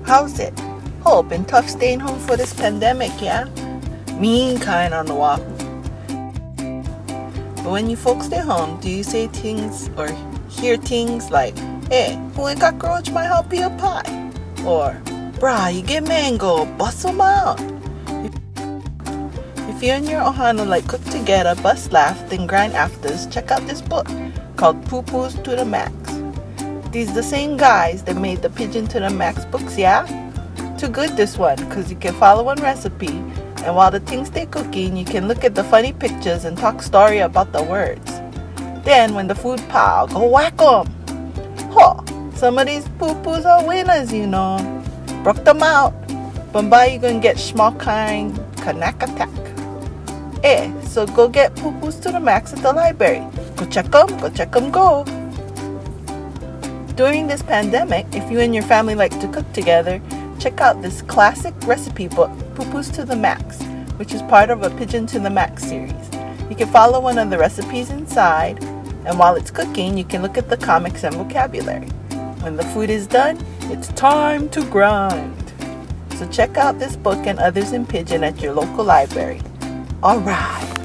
How's it? Oh, been tough staying home for this pandemic, yeah? Mean kind on the Wahoo. But when you folks stay home, do you say things or hear things like, hey, who ain't got cockroach might help you a pie? Or, brah, you get mango, bust 'em out. If you and your ohana like cook together, bust laugh, then grind afters, check out this book called Poo Poos to the Max. These the same guys that made the Pigeon to the Max books, yeah? Too good this one, cause you can follow one recipe, and while the things stay cooking, you can look at the funny pictures and talk story about the words. Then when the food pile, go whack 'em. Huh, some of these poo-poos are winners, you know. Broke them out. Bombay, you gonna get small kind knack attack. So go get Poo Poos to the Max at the library. Go check 'em, go. During this pandemic, if you and your family like to cook together, check out this classic recipe book, Poo Poos to the Max, which is part of a Pigeon to the Max series. You can follow one of the recipes inside, and while it's cooking, you can look at the comics and vocabulary. When the food is done, it's time to grind. So check out this book and others in Pigeon at your local library. All right.